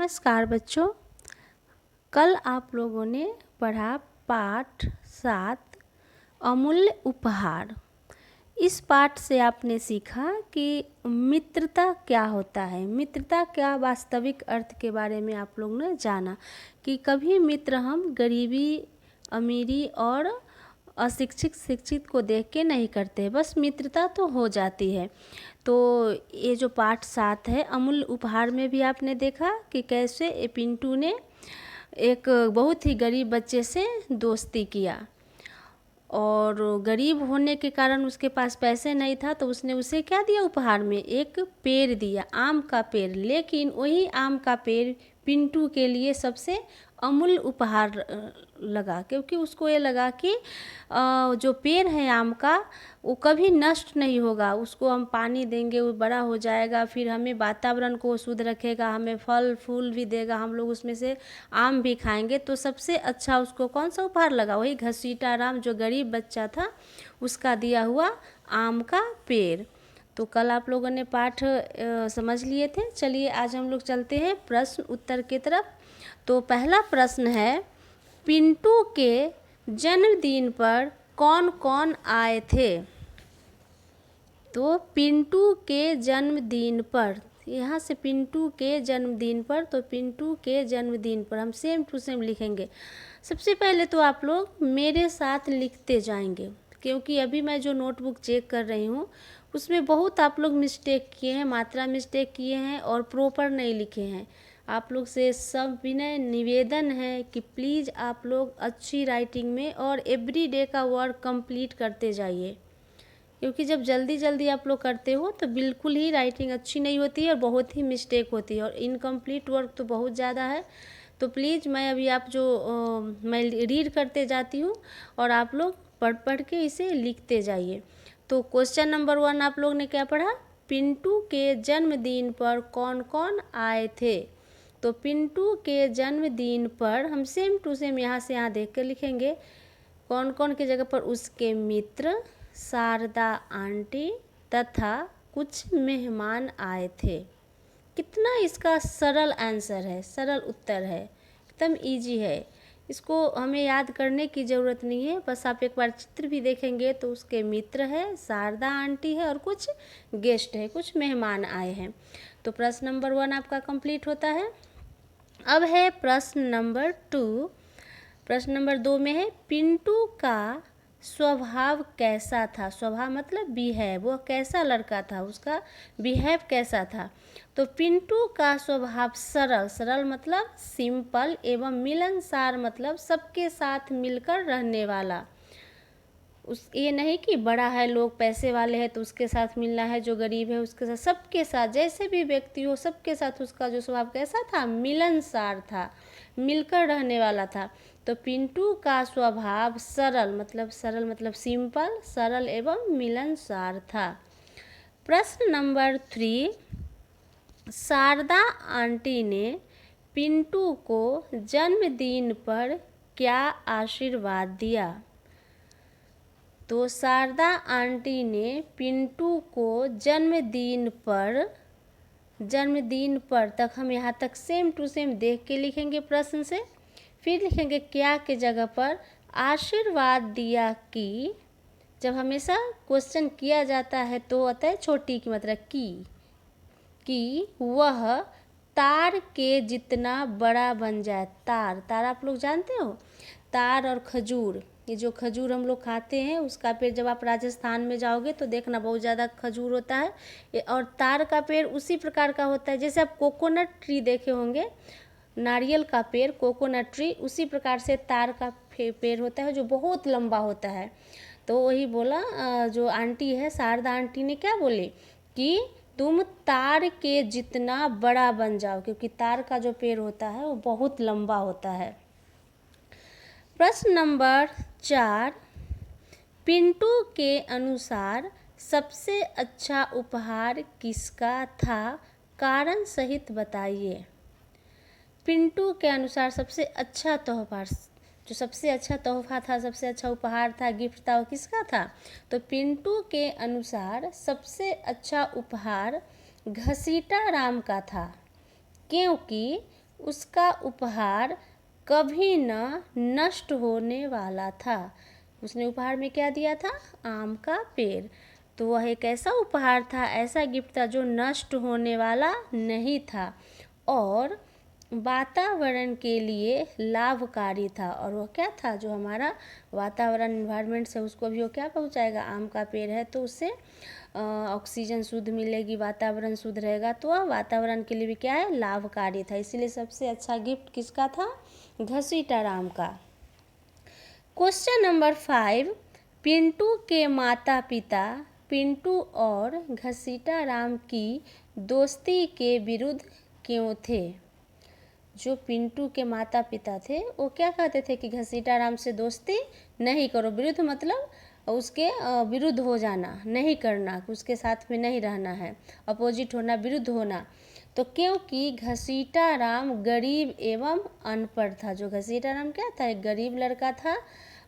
नमस्कार बच्चों। कल आप लोगों ने पढ़ा पाठ 7 अमूल्य उपहार। इस पाठ से आपने सीखा कि मित्रता क्या होता है, मित्रता क्या वास्तविक अर्थ के बारे में आप लोगों ने जाना कि कभी मित्र हम गरीबी, अमीरी और अशिक्षित शिक्षित को देख के नहीं करते, बस मित्रता तो हो जाती है। तो ये जो पाठ 7 है अमूल्य उपहार में भी आपने देखा कि कैसे पिंटू ने एक बहुत ही गरीब बच्चे से दोस्ती किया और गरीब होने के कारण उसके पास पैसे नहीं था, तो उसने उसे क्या दिया उपहार में, एक पेड़ दिया, आम का पेड़। लेकिन वही आम का पेड़ पिंटू के लिए सबसे अमूल्य उपहार लगा, क्योंकि उसको ये लगा कि जो पेड़ है आम का वो कभी नष्ट नहीं होगा, उसको हम पानी देंगे वो बड़ा हो जाएगा, फिर हमें वातावरण को शुद्ध रखेगा, हमें फल फूल भी देगा, हम लोग उसमें से आम भी खाएंगे। तो सबसे अच्छा उसको कौन सा उपहार लगा, वही घसीटा राम जो गरीब बच्चा था उसका दिया हुआ आम का पेड़। तो कल आप लोगों ने पाठ समझ लिए थे। चलिए आज हम लोग चलते हैं प्रश्न उत्तर की तरफ। तो पहला प्रश्न है, पिंटू के जन्मदिन पर कौन कौन आए थे। तो पिंटू के जन्मदिन पर, यहाँ से पिंटू के जन्मदिन पर, तो पिंटू के जन्मदिन पर हम सेम टू सेम लिखेंगे। सबसे पहले तो आप लोग मेरे साथ लिखते जाएंगे, क्योंकि अभी मैं जो नोटबुक चेक कर रही हूँ उसमें बहुत आप लोग मिस्टेक किए हैं, मात्रा मिस्टेक किए हैं और प्रॉपर नहीं लिखे हैं। आप लोग से सब विनय निवेदन है कि प्लीज़ आप लोग अच्छी राइटिंग में और एवरी डे का वर्क कंप्लीट करते जाइए, क्योंकि जब जल्दी जल्दी आप लोग करते हो तो बिल्कुल ही राइटिंग अच्छी नहीं होती है और बहुत ही मिस्टेक होती है और इनकम्प्लीट वर्क तो बहुत ज़्यादा है। तो प्लीज़ मैं अभी आप जो मैं रीड करते जाती हूँ और आप लोग पढ़ पढ़ के इसे लिखते जाइए। तो क्वेश्चन नंबर 1 आप लोग ने क्या पढ़ा, पिंटू के जन्मदिन पर कौन कौन आए थे। तो पिंटू के जन्मदिन पर हम सेम टू सेम यहाँ से यहाँ देख कर लिखेंगे। कौन कौन की जगह पर उसके मित्र, शारदा आंटी तथा कुछ मेहमान आए थे। कितना इसका सरल आंसर है, सरल उत्तर है, एकदम इजी है। इसको हमें याद करने की ज़रूरत नहीं है, बस आप एक बार चित्र भी देखेंगे तो उसके मित्र है, शारदा आंटी है और कुछ गेस्ट है, कुछ मेहमान आए हैं। तो प्रश्न नंबर 1 आपका कंप्लीट होता है। अब है प्रश्न नंबर 2। प्रश्न नंबर 2 में है, पिंटू का स्वभाव कैसा था। स्वभाव मतलब बिहेव, वो कैसा लड़का था, उसका बिहेव कैसा था। तो पिंटू का स्वभाव सरल, सरल मतलब सिंपल, एवं मिलनसार मतलब सबके साथ मिलकर रहने वाला। उस ये नहीं कि बड़ा है, लोग पैसे वाले हैं तो उसके साथ मिलना है, जो गरीब है उसके साथ, सबके साथ जैसे भी व्यक्ति हो सबके साथ उसका जो स्वभाव कैसा था, मिलनसार था, मिलकर रहने वाला था। तो पिंटू का स्वभाव सरल मतलब सिंपल, सरल एवं मिलनसार था। प्रश्न नंबर 3, शारदा आंटी ने पिंटू को जन्मदिन पर क्या आशीर्वाद दिया। तो शारदा आंटी ने पिंटू को जन्मदिन पर तक हम यहाँ तक सेम टू सेम देख के लिखेंगे प्रश्न से, फिर लिखेंगे क्या के जगह पर आशीर्वाद दिया कि। जब हमेशा क्वेश्चन किया जाता है तो होता है छोटी की मतलब कि वह तार के जितना बड़ा बन जाए। तार, तार आप लोग जानते हो, तार और खजूर, ये जो खजूर हम लोग खाते हैं उसका पेड़, जब आप राजस्थान में जाओगे तो देखना बहुत ज़्यादा खजूर होता है। और तार का पेड़ उसी प्रकार का होता है जैसे आप कोकोनट ट्री देखे होंगे, नारियल का पेड़ कोकोनट ट्री, उसी प्रकार से तार का पेड़ होता है जो बहुत लंबा होता है। तो वही बोला जो आंटी है शारदा आंटी ने क्या बोली कि तुम तार के जितना बड़ा बन जाओ, क्योंकि तार का जो पेड़ होता है वो बहुत लंबा होता है। प्रश्न नंबर 4, पिंटू के अनुसार सबसे अच्छा उपहार किसका था, कारण सहित बताइए। पिंटू के अनुसार सबसे अच्छा तोहफा, जो सबसे अच्छा तोहफा था, सबसे अच्छा उपहार था, गिफ्ट था, वो किसका था। तो पिंटू के अनुसार सबसे अच्छा उपहार घसीटा राम का था, क्योंकि उसका उपहार कभी न नष्ट होने वाला था। उसने उपहार में क्या दिया था? आम का पेड़। तो वह एक ऐसा उपहार था, ऐसा गिफ्ट था जो नष्ट होने वाला नहीं था और वातावरण के लिए लाभकारी था। और वो क्या था? जो हमारा वातावरण इन्वायरमेंट से उसको भी वो क्या पहुंचाएगा? आम का पेड़ है तो उससे ऑक्सीजन शुद्ध मिलेगी, वातावरण शुद्ध रहेगा, तो वह वातावरण के लिए भी क्या है? लाभकारी था। इसीलिए सबसे अच्छा गिफ्ट किसका था? घसीटाराम का। क्वेश्चन नंबर 5, पिंटू के माता पिता पिंटू और घसीटाराम की दोस्ती के विरुद्ध क्यों थे? जो पिंटू के माता पिता थे वो क्या कहते थे कि घसीटाराम से दोस्ती नहीं करो। विरुद्ध मतलब उसके विरुद्ध हो जाना, नहीं करना, उसके साथ में नहीं रहना है, अपोजिट होना, विरुद्ध होना। तो क्योंकि घसीटाराम गरीब एवं अनपढ़ था। जो घसीटाराम क्या था? एक गरीब लड़का था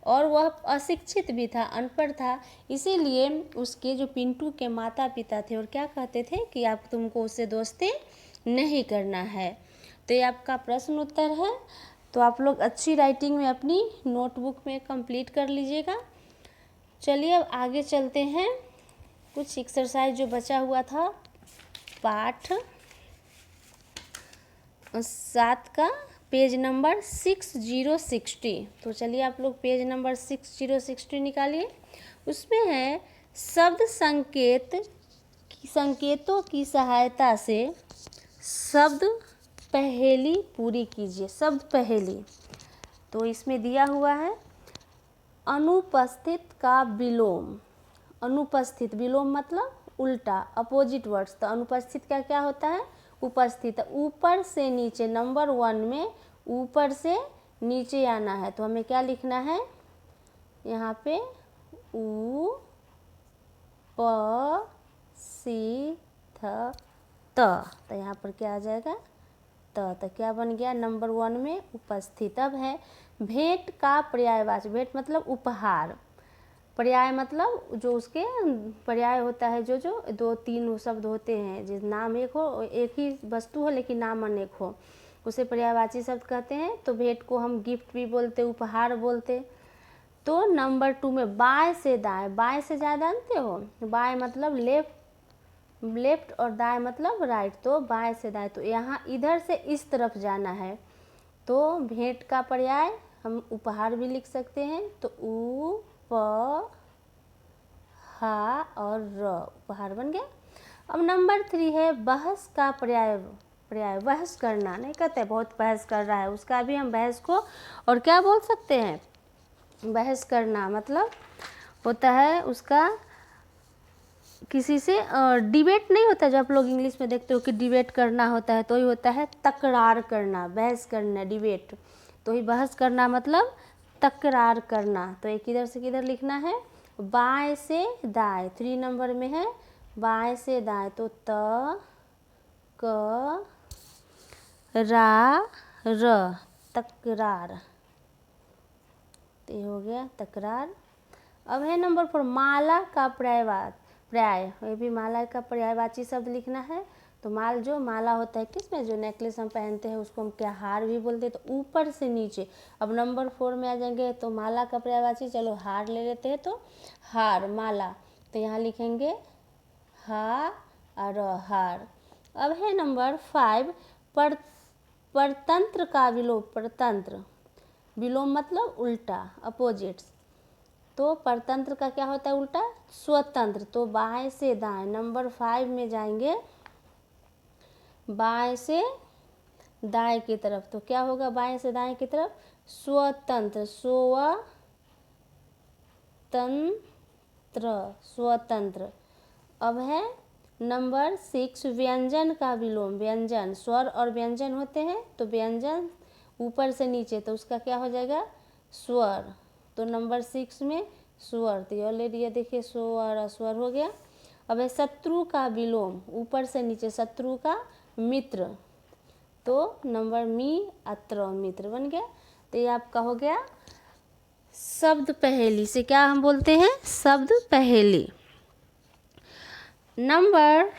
और वह अशिक्षित भी था, अनपढ़ था। इसीलिए उसके जो पिंटू के माता पिता थे और क्या कहते थे कि आप तुमको उससे दोस्ती नहीं करना है। तो ये आपका प्रश्न उत्तर है। तो आप लोग अच्छी राइटिंग में अपनी नोटबुक में कंप्लीट कर लीजिएगा। चलिए अब आगे चलते हैं। कुछ एक्सरसाइज जो बचा हुआ था पाठ 7 का पेज नंबर 6060। तो चलिए आप लोग पेज नंबर 6060 निकालिए। उसमें है शब्द संकेतों की सहायता से शब्द पहेली पूरी कीजिए। शब्द पहेली तो इसमें दिया हुआ है अनुपस्थित का विलोम। अनुपस्थित, विलोम मतलब उल्टा, अपोजिट वर्ड्स। तो अनुपस्थित का क्या होता है? उपस्थित। ऊपर से नीचे, नंबर 1 में ऊपर से नीचे आना है। तो हमें क्या लिखना है यहाँ पे? उ प सी थ त। तो यहाँ पर क्या आ जाएगा? तो क्या बन गया? नंबर 1 में उपस्थित। अब है भेंट का पर्यायवाची। भेंट मतलब उपहार, पर्याय मतलब जो उसके पर्याय होता है, जो 2-3 शब्द होते हैं, जिस नाम एक हो, एक ही वस्तु हो लेकिन नाम अनेक हो, उसे पर्यायवाची शब्द कहते हैं। तो भेंट को हम गिफ्ट भी बोलते, उपहार बोलते। तो नंबर 2 में बाएं से दाएं। बाएं से दाएं जानते हो? बाएं मतलब लेफ्ट और दाएं मतलब राइट। तो बाएं से दाएं, तो यहाँ इधर से इस तरफ जाना है। तो भेंट का पर्याय हम उपहार भी लिख सकते हैं। तो उ प हा और र, उपहार बन गया। अब नंबर 3 है बहस का पर्याय। बहस करना, नहीं कहते बहुत बहस कर रहा है, उसका भी हम बहस को और क्या बोल सकते हैं? बहस करना मतलब होता है उसका किसी से डिबेट नहीं होता। जो आप लोग इंग्लिश में देखते हो कि डिबेट करना होता है, तो ही होता है तकरार करना, बहस करना, डिबेट। तो ही बहस करना मतलब तकरार करना। तो एक किधर से किधर लिखना है? बाएं से दाएं। 3 नंबर में है बाएं से दाएं। तो त क रा र, तकरार। तो ये हो गया तकरार। अब है नंबर 4 माला का पर्याय। ये भी माला का पर्यायवाची शब्द लिखना है। तो माला होता है किसमें? जो नेकलेस हम पहनते हैं उसको हम क्या हार भी बोलते हैं। तो ऊपर से नीचे। अब नंबर 4 में आ जाएंगे तो माला का पर्यायवाची, चलो हार ले लेते हैं। तो हार, माला। तो यहाँ लिखेंगे हा और हार। अब है नंबर 5 परतंत्र का विलोम। परतंत्र, विलोम मतलब उल्टा, अपोजिट्स। तो परतंत्र का क्या होता है उल्टा? स्वतंत्र। तो बाएं से दाएं, नंबर 5 में जाएंगे बाएं से दाएं की तरफ। तो क्या होगा बाएं से दाएं की तरफ? स्वतंत्र, स्वतंत्र। अब है नंबर 6 व्यंजन का विलोम। व्यंजन, स्वर और व्यंजन होते हैं। तो व्यंजन ऊपर से नीचे, तो उसका क्या हो जाएगा? स्वर। तो नंबर 6 में स्वर। तो ऑलरेडी ये देखिए स्वर और स्वर हो गया। अब है शत्रु का विलोम। ऊपर से नीचे, शत्रु का मित्र। तो नंबर अत्र, मित्र बन गया। तो ये आपका हो गया शब्द पहेली। से क्या हम बोलते हैं? शब्द पहेली। नंबर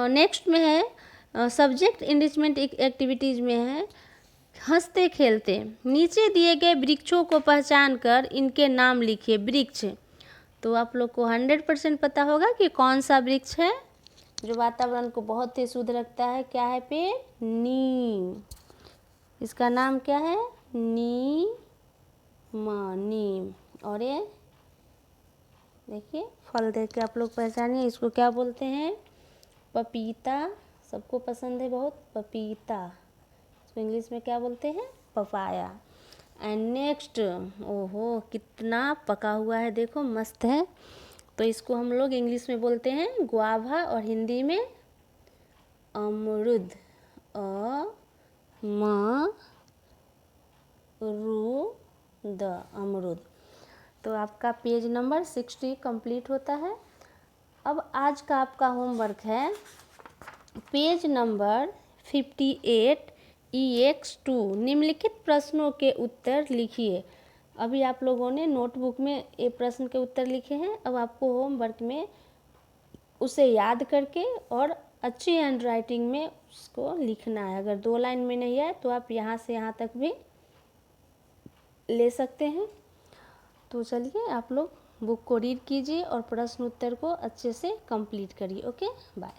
नेक्स्ट में है सब्जेक्ट इनरिचमेंट एक्टिविटीज़ में है हंसते खेलते। नीचे दिए गए वृक्षों को पहचान कर इनके नाम लिखिए। वृक्ष, तो आप लोग को 100% पता होगा कि कौन सा वृक्ष है जो वातावरण को बहुत ही शुद्ध रखता है। क्या है पेड़? नीम। इसका नाम क्या है? नीम। और ये देखिए फल देख के आप लोग पहचानिए इसको क्या बोलते हैं? पपीता। सबको पसंद है बहुत पपीता। इसको इंग्लिश में क्या बोलते हैं? पपाया। एंड नेक्स्ट, ओहो कितना पका हुआ है, देखो मस्त है। तो इसको हम लोग इंग्लिश में बोलते हैं गुआवा और हिंदी में अमरुद। अमरुद। तो आपका पेज नंबर 60 कंप्लीट होता है। अब आज का आपका होमवर्क है पेज नंबर 58 EX2 निम्नलिखित प्रश्नों के उत्तर लिखिए। अभी आप लोगों ने नोटबुक में ये प्रश्न के उत्तर लिखे हैं। अब आपको होमवर्क में उसे याद करके और अच्छी हैंड राइटिंग में उसको लिखना है। अगर 2 लाइन में नहीं है तो आप यहाँ से यहाँ तक भी ले सकते हैं। तो चलिए आप लोग बुक को रीड कीजिए और प्रश्न उत्तर को अच्छे से कंप्लीट करिए। Okay, bye.